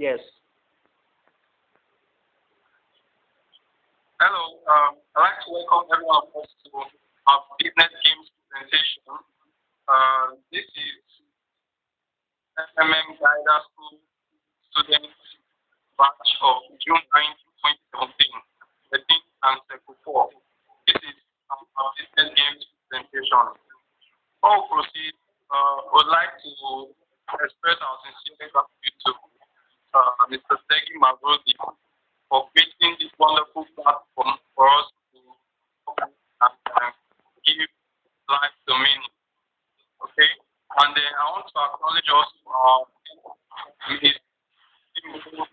Yes. Hello, I'd like to welcome everyone of us to our business games presentation. This is Guidance School student batch of June 9, 2017, 13 and Circle 4. This is our business games presentation. Before we proceed, would like to express our sincere gratitude to Mr. Segi Mavrodi for creating this wonderful platform for us to give life to meaning. Okay? And then I want to acknowledge also Ms.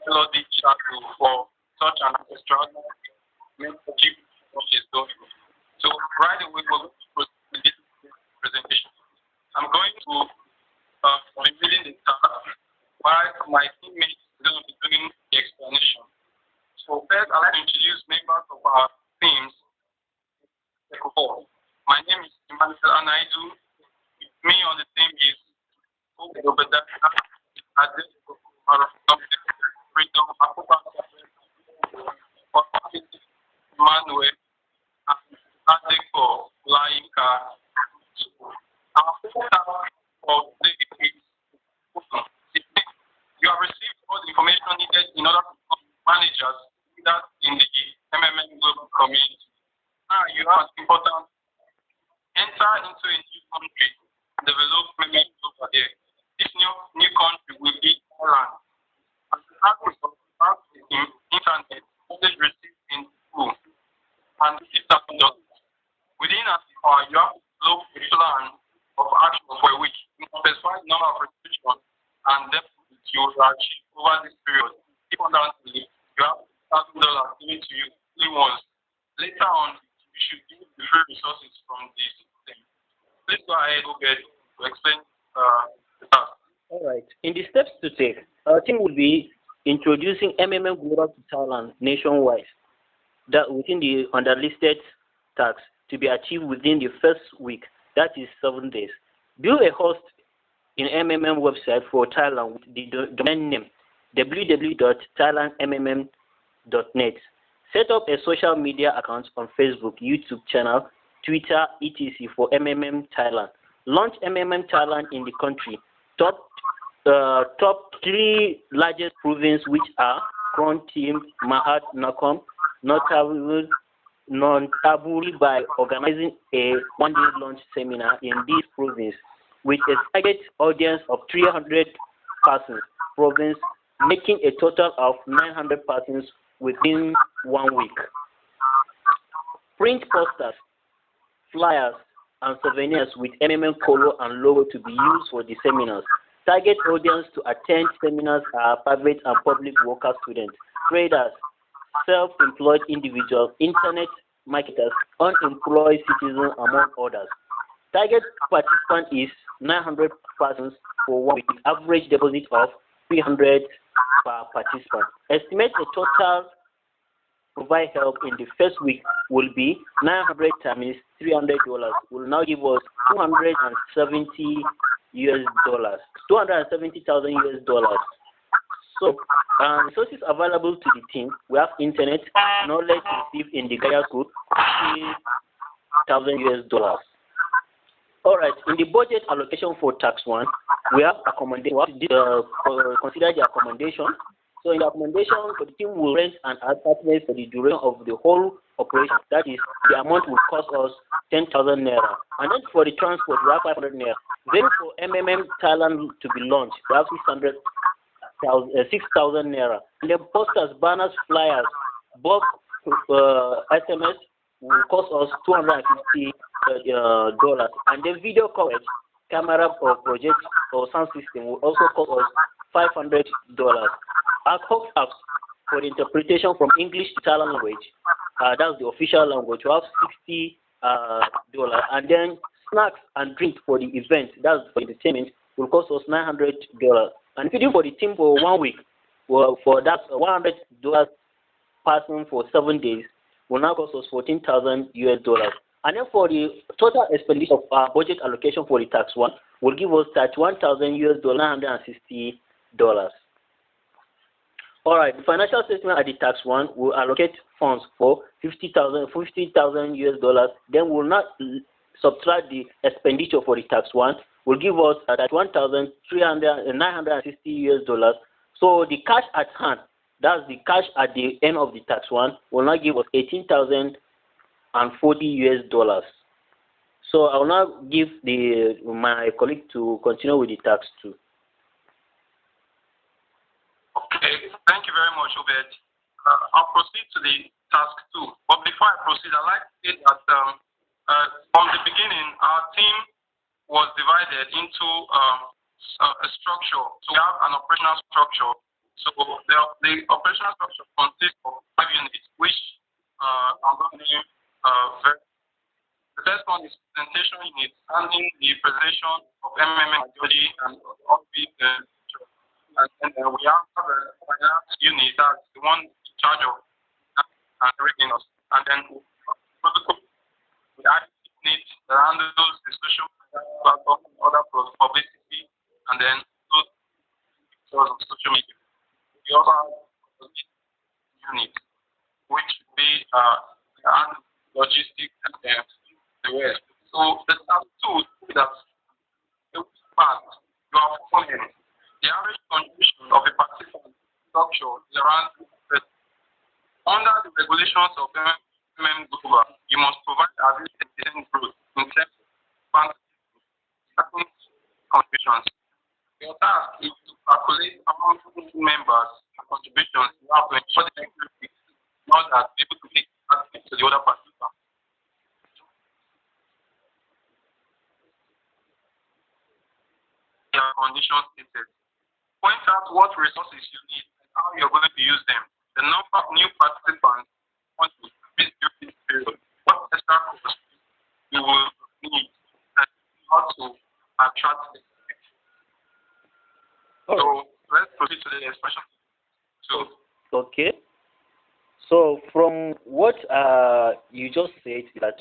Melody Chaku for such an extraordinary mentorship what she's doing. So right away we're going to proceed with this presentation. I'm going to be reading the task while my teammates are going to be doing the explanation. So first, I'd like to introduce members of our teams. My name is Emmanuel Anaidu. With me on the team is Obeda Manuel and Adeko Laika. Our focus for today is you have received all the information needed in order to become managers that in the MMM global community. Now you have important enter into a new country, develop MMM over there. This new country will be Thailand. As the practice of internet, knowledge received in school and $50,000. Within an hour, you have to develop a plan of action for a week. You specify the number of restrictions and deficits you will achieve over this period. If undoubtedly, you have $1,000 given to you only once. Later on, you should use the free resources from this thing. Please go ahead, Obed, to explain the task. All right. In the steps to take, our team will be introducing MMM Global to Thailand nationwide, that within the underlisted tasks to be achieved within the first week, that is 7 days. Build a host in MMM website for Thailand with the domain name www.thailandmmm.net. Set up a social media account on Facebook, YouTube channel, Twitter, etc. for MMM Thailand. Launch MMM Thailand in the country. Top 3 largest provinces, which are Kron Team, Mahat, Nakom, Notably by organizing a one-day launch seminar in these provinces with a target audience of 300 persons, province, making a total of 900 persons within 1 week. Print posters, flyers, and souvenirs with MMM color and logo to be used for the seminars. Target audience to attend seminars are private and public worker students, traders, self-employed individuals, internet marketers, unemployed citizens, among others. Target participant is 900 persons for 1 week, average deposit of 300 per participant. Estimate a total provide help in the first week will be 900 times $300 will now give us 270 US dollars, 270,000 US dollars. So, resources available to the team, we have internet, knowledge received in the Gaia Group, 50,000 US dollars. All right, in the budget allocation for tax 1, we have accommodation. We have to consider the accommodation. So in the accommodation, the team will rent an apartment for the duration of the whole operation. That is, the amount will cost us 10,000 naira. And then for the transport, we have 500 naira. Then for MMM Thailand to be launched, we have 6,000 naira. And the posters, banners, flyers, bulk SMS will cost us $250. And the video coverage, camera or project or sound system will also cost us $500. Our cost apps for the interpretation from English to Thai language, that's the official language, we have $60. And then snacks and drinks for the event, that's for entertainment, will cost us $900. And feeding for the team for 1 week, well, for that $100 person for 7 days, will now cost us 14,000 US dollars. And then for the total expenditure of our budget allocation for the tax 1 will give us 31,000 US dollars, $960. All right. The financial statement at the tax one will allocate funds for 50,000 US dollars. Then will not subtract the expenditure for the tax one. Will give us that 1,960 US dollars. So the cash at hand, that's the cash at the end of the tax one, will now give us 18,040 US dollars. So I will now give my colleague to continue with the tax two. Okay, thank you very much, Obed. I'll proceed to the task two. But before I proceed, I'd like to say that from the beginning, our team was divided into a structure. So we have an operational structure. So the operational structure consists of 5 units, which I'm going to name the first one is presentation unit, handling the presentation of MMM ideology and all the and then we have a finance unit that's the one in charge of reading us. And then protocol, we have unit that handles the social platform, other publicity, and then those sources of social media. We also have a unit, which will be logistics and the rest. So the task two is that the part you are following. The average contribution of a participant structure is around 30. Under the regulations of MM Global, you must provide at least 10% growth in terms of contributions. Your task is to calculate among members and contributions you have to ensure the security not that people to take access to the other participants. Their conditions stated. Point out what resources you need and how you're going to use them. The number of new participants want to visit during this period. What extra costs you will need and how to attract them. So let's proceed to the expression. Okay. So from what you just said, that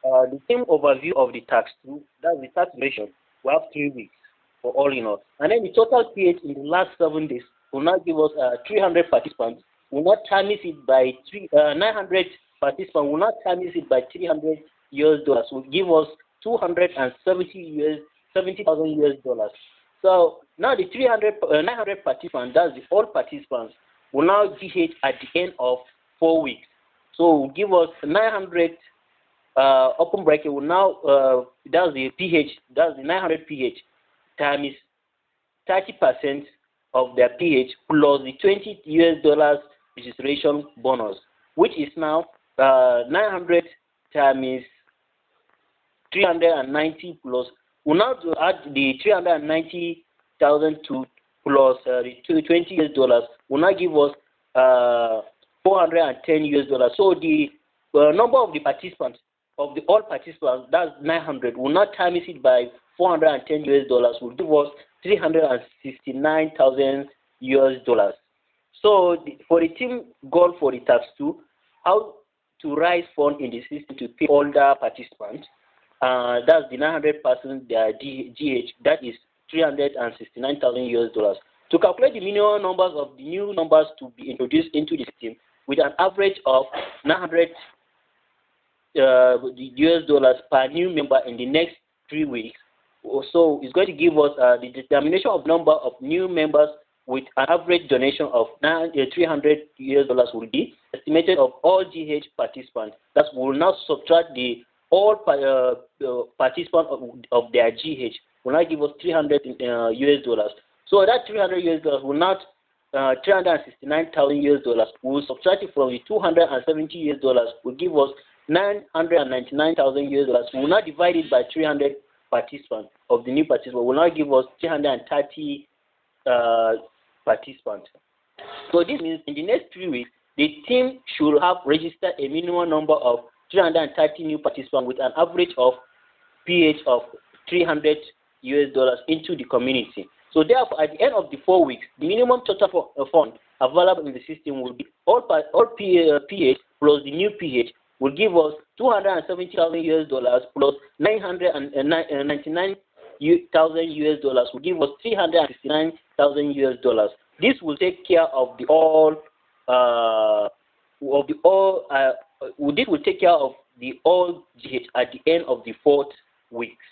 the same overview of the tax two, that's the tax duration, we have 3 weeks for all in all. And then the total PH in the last 7 days will not give us 300 participants. Will not times it by 900 participants. Will not times it by 300 US dollars. Will give us 270,000 US dollars. So now the 900 participants, that's the all participants, will now GH at the end of 4 weeks. So will give us 900 open bracket. Will now that's the PH. That's the 900 PH. Times 30% of their PH plus the 20 US dollars registration bonus, which is now 900 times 390 plus. We'll now add the 390,000 to plus the 20 US dollars will now give us 410 US dollars. So the number of the participants of the all participants, that's 900. Will not times it by 410 US dollars, will give us 369,000 US dollars. So for the team goal for the task two, how to raise fund in the system to pay all the participants. That's the 900% their GH. That is 369,000 US dollars. To calculate the minimum numbers of the new numbers to be introduced into the system with an average of 900 US dollars per new member in the next 3 weeks. So it's going to give us the determination of number of new members with an average donation of 300 US dollars will be estimated of all GH participants. That will now subtract the all participants of their GH will now give us 300 US dollars. So that 300 US dollars will not 369,000 US dollars. We will subtract it from the 270 US dollars will give us 999,000 US dollars. We will not divide it by 300 participants of the new participants. Will not give us 330 participants. So this means in the next 3 weeks, the team should have registered a minimum number of 330 new participants with an average of PH of 300 US dollars into the community. So therefore, at the end of the 4 weeks, the minimum total fund available in the system will be all PH plus the new PH will give us 270,000 US dollars plus 999,000 US dollars will give us 369,000 US dollars. This will take care of the all this will take care of the all GH at the end of the 4th weeks.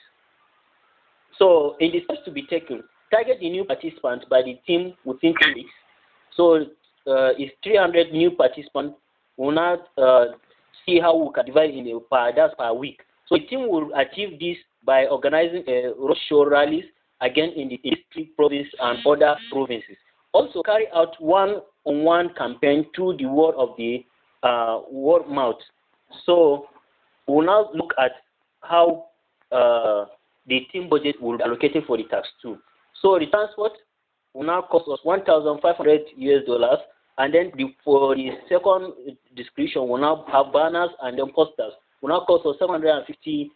So in the steps to be taken, target the new participants by the team within 2 weeks. So it's 300 new participants. We'll now see how we can divide in per week. So the team will achieve this by organizing roadshow rallies again in the district, province, and other provinces. Also carry out one-on-one campaign through the word of the word mouth. So we'll now look at how the team budget will be allocated for the tax 2. So the transport will now cost us $1,500, and then for the second description, we'll now have banners and then posters. Will now cost us $750.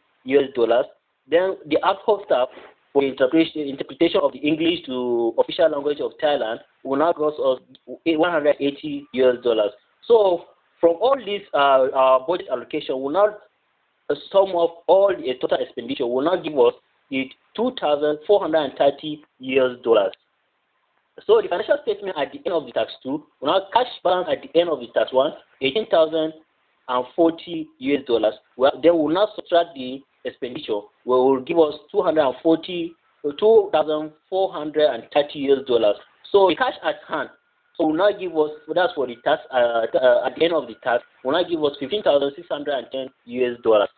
Then the ad hoc staff for interpretation of the English to official language of Thailand will now cost us $180. So from all these budget allocation, will now sum up all the total expenditure will now give us $2,430. So the financial statement at the end of the tax 2 will now cash balance at the end of the tax 1 $18,040. Well, then we'll now subtract the expenditure, where will give us $2,430. So the cash at hand, so will now give us, that's for the tax at the end of the tax, will now give us $15,610.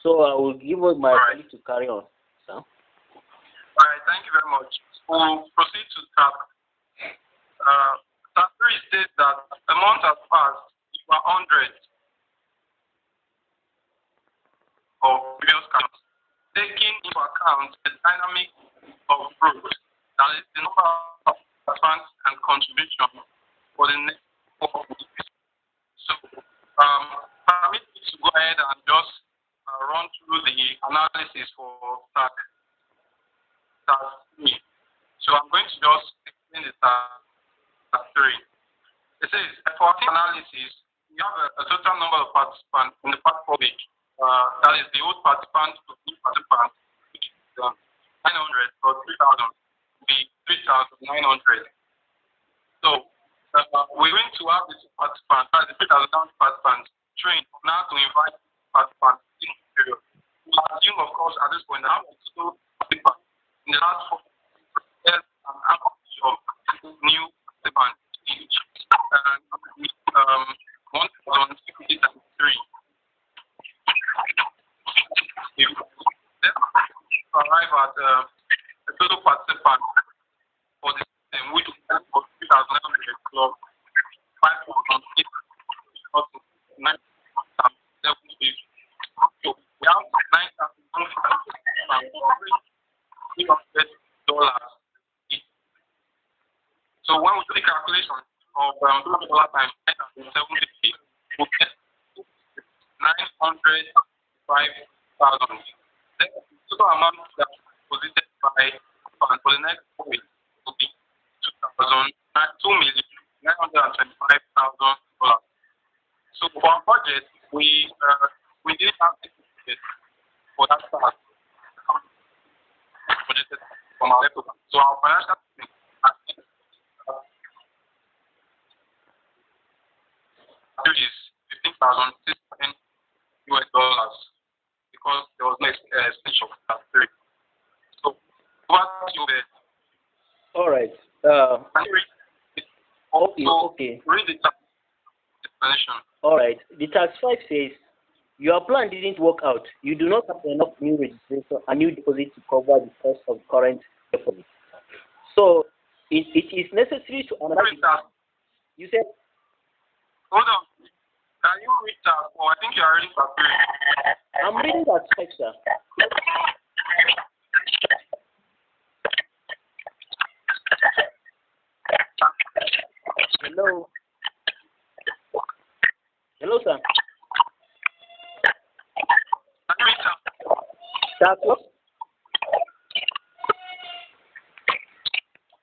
So I will give my colleague to carry on. So. All right, thank you very much. We'll proceed to tax. Tax 3 states that a month has passed for 100 of previous counts, taking into account the dynamic of growth, that is the number of participants and contribution for the next 4 weeks. So, permit me to go ahead and just run through the analysis for tax 3. So I'm going to just explain the tax 3. It says, for the analysis, we have a total number of participants in the part 4 week. That is the old participants to new participants, which is 900 or 3,000, be 3,900. So we're going to have the participants, that is the 3,000 participants, trained now to invite participants in the period. We assume, of course, at this point, now total participants in the last 4 years and average of new participants each. And 1,603. If then arrive at a total participant for the system, which is 3,900 plus 5,800. So we have $9,300 each. So when we do the calculation of $2 times 10,750, we get 905,000. Then the total amount that is deposited by and for the next 4 weeks will be $2,925,000. So for our budget, we didn't have the budget for that start. Budgeted from our leftover. So our financial is $15,610 because there was no extension of that period. So what you bet? All right. Okay. Read the explanation. All right. The tax 5 says your plan didn't work out. You do not have enough new registration and new deposit to cover the cost of current deposit. So it is necessary to analyze. You said. Hold on. Can you read that? Oh, I think you are reading that. I'm reading that text, sir. Hello. Hello, sir. Sir,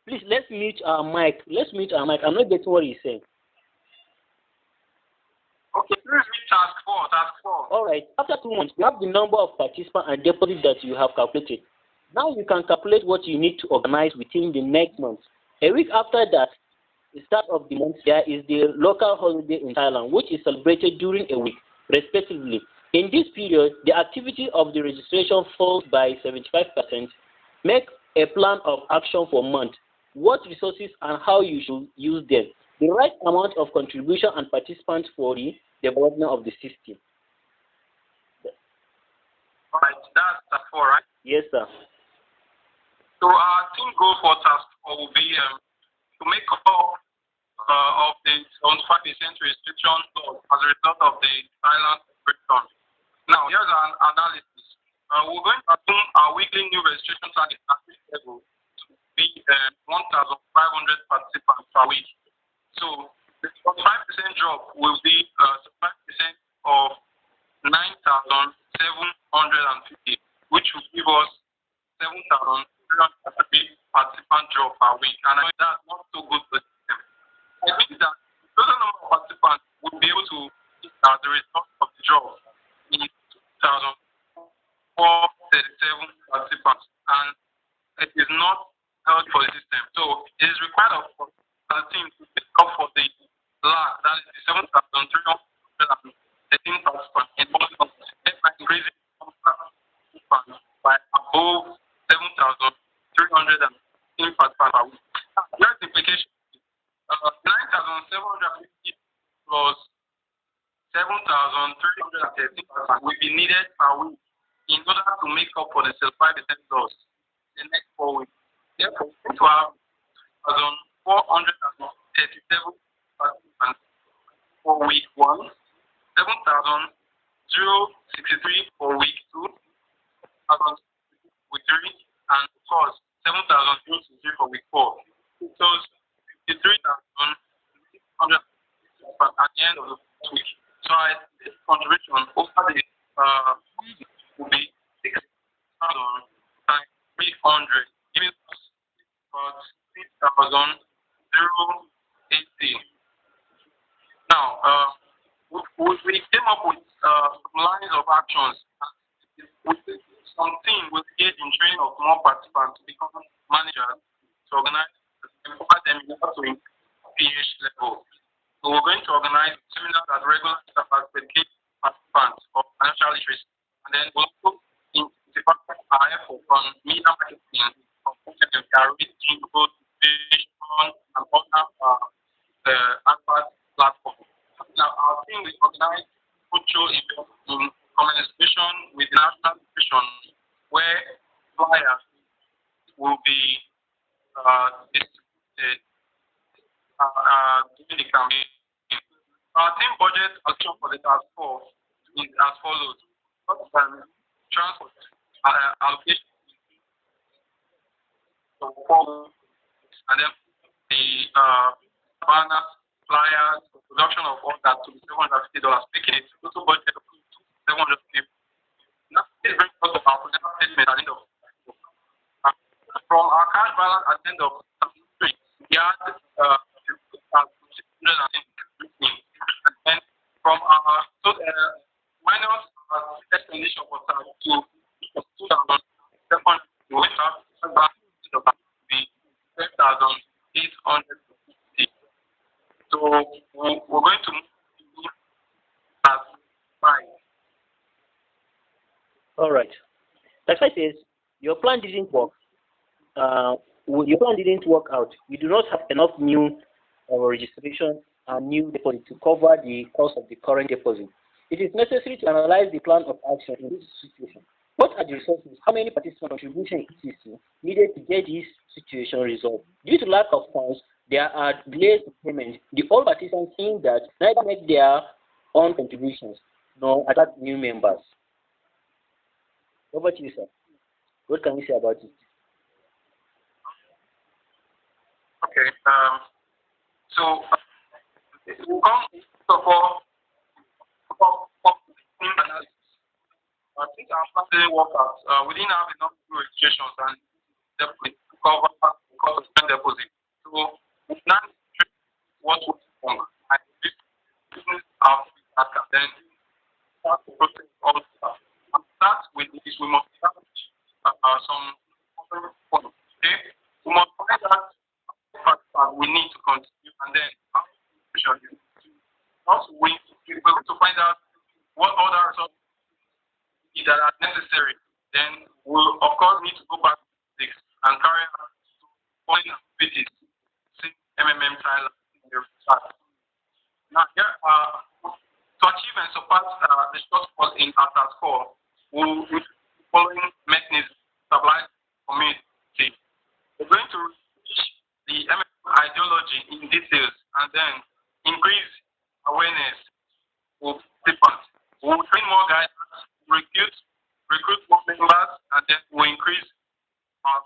please, let's mute our mic. I'm not getting what he's saying. Okay, please read task 4. All right. After 2 months, we have the number of participants and deposits that you have calculated. Now you can calculate what you need to organize within the next month. A week after that, the start of the month, there is the local holiday in Thailand, which is celebrated during a week, respectively. In this period, the activity of the registration falls by 75%. Make a plan of action for a month, what resources and how you should use them, the right amount of contribution and participants for the development of the system. Right, that's task four, right? Yes, sir. So our team goal for task four will be to make up of the 75% restriction laws as a result of the Thailand restriction. Now, here's an analysis. We're going to assume our weekly new registration target at this level to be 1,500 participants per week. So the 45% drop will be 5% of 9,750, which will give us 7,330 participant drop per week. And I know that's not so good for them. I think that the total number of participants will be able to as a result of the drop in 2,437 participants, and it is not healthy for the system. So it is required of us as a team to pick up for the last, that is the 7,313 participants in Boston, by increasing participants by above 7,313 participants per week. Here's the implication. 9,750 plus 7,313 will be needed per week in order to make up for the 5% loss in the next 4 weeks. Therefore, we need to have 1,437 participants for week 1, 7,063 for week 2, 7,000 week 3, and of course 7,063 for week 4. So 53,600 at the end of the week. So this contribution over the will be 6,300, giving us about 6,080. Now, we came up with some lines of actions. Some team will engage in training of more participants to become managers to organize and empower them in order to improve PH level. So we're going to organize seminars at regular intervals with key participants of financial literacy, and then we'll also intensify our effort on media marketing, reaching both vision and other advert platforms. Now, our team will organize virtual events in collaboration with the national vision, where flyers will be distributed during the campaign. Our team budget action for the task force is as follows. First, transport allocation and then the banners, flyers, production of all that to be $750, making it total budget of $750. Now, this brings us to our financial statement at the end of from our cash balance at the end of 2023, we had and from our minus explanation for tax to 2,700, we went up to be 10,850. So we're going to move as 5. All right. Like I says, your plan didn't work. Your plan didn't work out. You do not have enough new registration and new deposit to cover the cost of the current deposit. It is necessary to analyze the plan of action in this situation. What are the resources? How many participant contribution etc. needed to get this situation resolved? Due to lack of funds, there are delays in payment. The all participants saying that neither make their own contributions nor attract new members. Over to you, sir. What can you say about it? Okay. So we'll come for since our plan didn't work out, we didn't have enough new registrations and deposit to cover the cost of spend deposit. So we now what was wrong and this business our and then start to process all the stuff. And start with this, we must establish some points. Okay, we must find out then after completion, also we're going to find out what other resources that are necessary. Then we'll of course need to go back to basics and carry out following activities, see MMM Thailand in the research. Now, here, to achieve and surpass the shortfall in our task force, we'll use the following mechanisms to stabilize the community. We're going to reach the MMM ideology in details and then increase awareness of participants. We'll train more guidance, recruit more members, and then we'll increase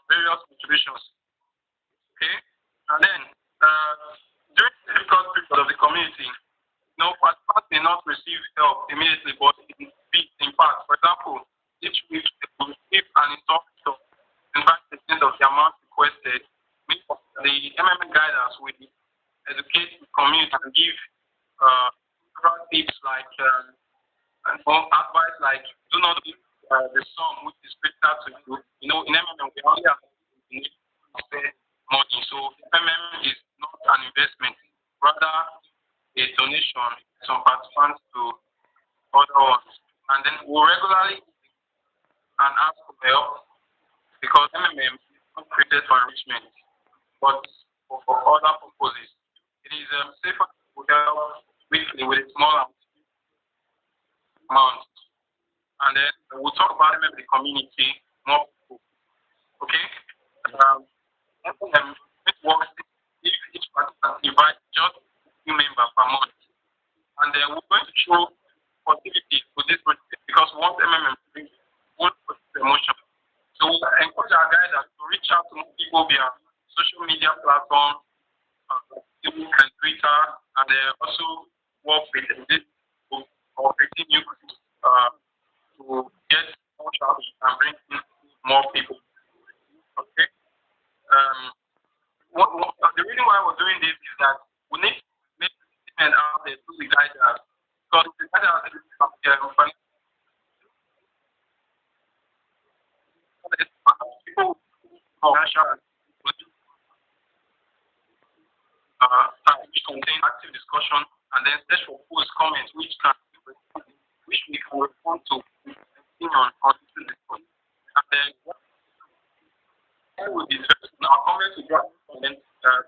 various contributions. Okay? And then, during the difficult period of the community, participants may not receive help immediately, but in part. For example, each week they will receive an installment of 25% of the amount requested. The MMM guidance will educate the community and give several tips like advice like do not give the sum which is greater to you. In MMM we only have to spend money. So MMM is not an investment, rather a donation from participants to other ones. And then we'll regularly and ask for help because MMM is not created for enrichment, but for other purposes. It is safer to help weekly with a small amount. And then we'll talk about MMM in the community more people. Okay? It works if each participant invites just a few members per month. And then we're going to show positivity to this project because we want MMM to bring good positive emotion. So we'll encourage our guys to reach out to more people via social media platforms, Facebook and Twitter, and then also work with this or creating new groups to get more traffic and bring in more people. Okay. The reason why we're doing this is that we need to make a statement out there to the guidance because the guidance is people financial which contain active discussion and then search for post comments which we can respond to opinion on this discussion. And then will be our comments will drive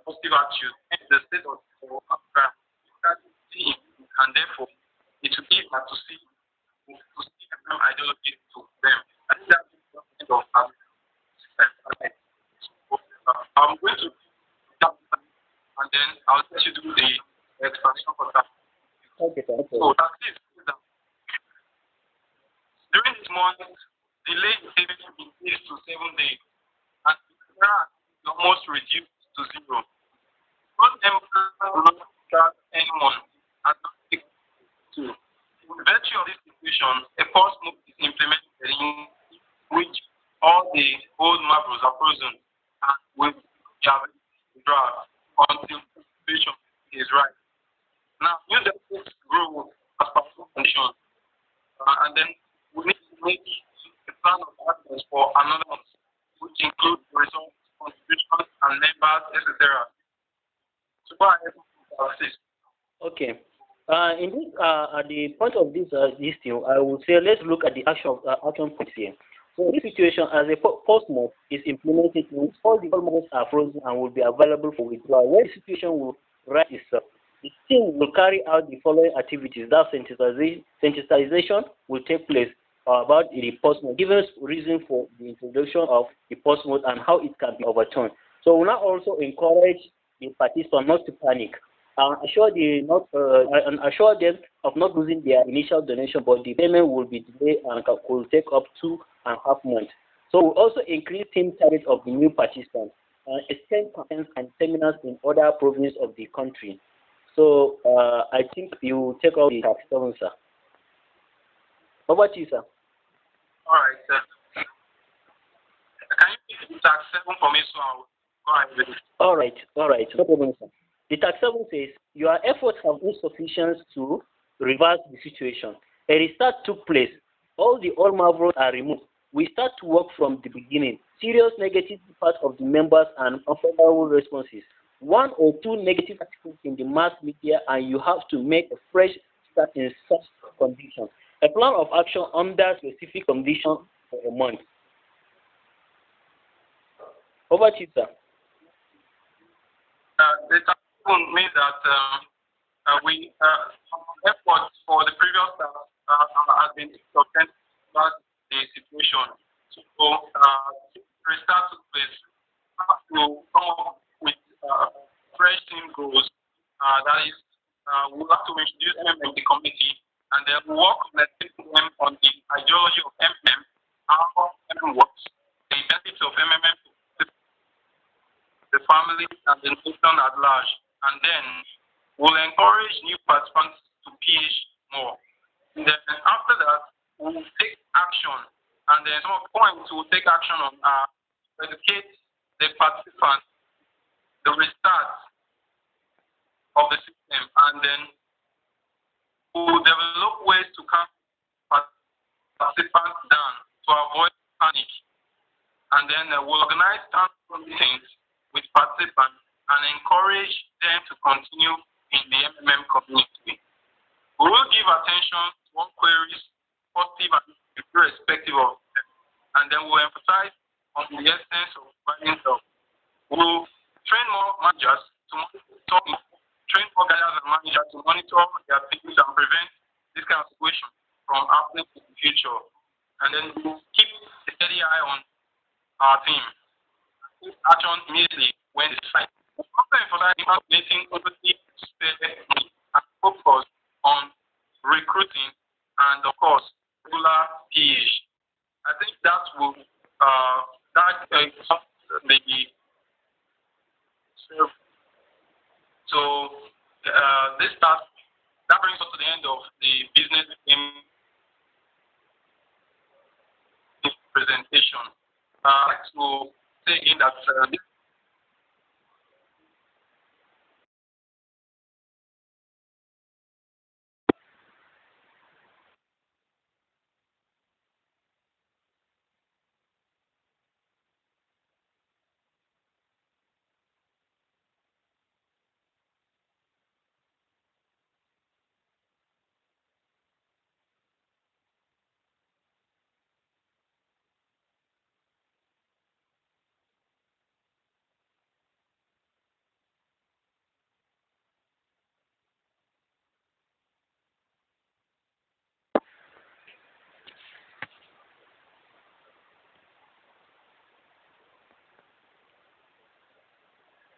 positive attitude and the state of Africa and therefore it will be easier to see ideology to them. I think that's the end of that. I'm going to and then I'll let you do the expansion for that. Okay, sir. Okay. So that's it. During this month, delay in saving increased to 7 days, and is almost reduced to 0. Most employers will not charge anyone and not take to. In virtue of this situation, a pause move is implemented in which all the old marbles are frozen and will be draft until the situation is right. Now, new deficits grow as per conditions, and then we need to make a plan of actions for another month, which includes results, contributions, and members, etc. So, go ahead and assist. Okay. In this, at the point of this listing, I would say let's look at the action points here. So, in this situation, as a post-move is implemented, all the almost are frozen and will be available for withdrawal. When the situation will right itself, the team will carry out the following activities. That sensitization will take place about the post-mode, giving us reason for the introduction of the post-mode and how it can be overturned. So we now also encourage the participants not to panic and assure them of not losing their initial donation, but the payment will be delayed and could take up 2.5 months. So we also increase team targets of the new participants and extend conferences and seminars in other provinces of the country. So I think you take out the tax 7, sir. Over to you, sir. All right, sir. Can you give the tax 7 for me so I'll go ahead with it? All right. No problem, sir. The tax 7 says, your efforts have insufficient to reverse the situation. A restart took place. All the old marvels are removed. We start to work from the beginning. Serious negative part of the members and unfavorable responses. one or two negative articles in the mass media, and you have to make a fresh start in such conditions. A plan of action under specific conditions for a month. Over to you, sir. The typhoon means that we efforts for the previous has been suspended about the situation. So restart took place. Have to come up with fresh team goals. That is, we have to introduce MMM in the community, and then work on them on the ideology of MMM, how MMM works, the benefits of MMM to the family and the nation at large, and then we'll encourage new participants to PH more. And then after that, we'll take action, and then some points we'll take action on educate the participants, the restart of the system, and then we'll develop ways to calm participants down to avoid panic, and then we'll organize town meetings with participants and encourage them to continue in the MMM community. We will give attention to all queries, positive and irrespective of them, and then we'll emphasize on the essence of providing help. We'll train more managers to monitor, train more guiders and managers to monitor their things and prevent this kind of situation from happening in the future. And then we'll keep a steady eye on our team. Take action immediately when it's right. After emphasizing meeting overly and focus on recruiting and of course regular PH. I think that will that brings us to the end of the business in presentation. I'd like to say again that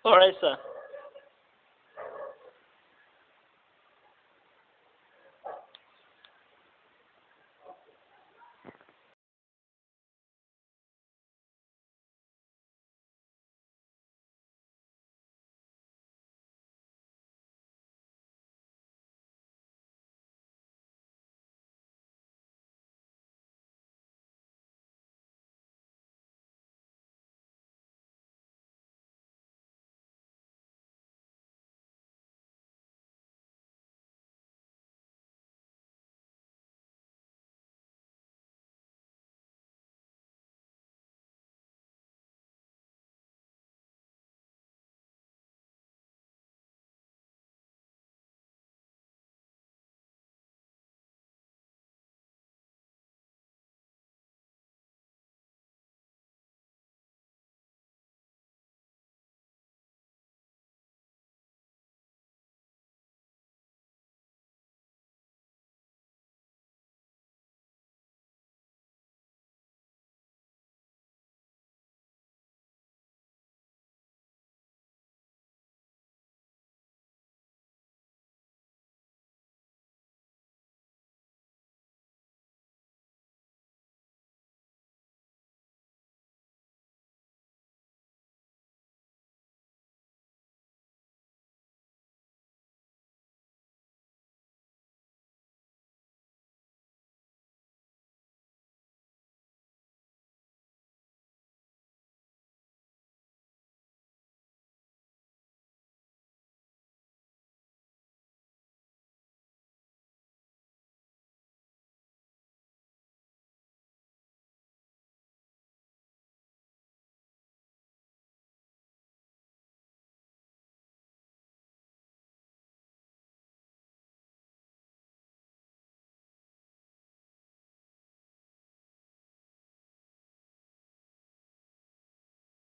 All right, sir.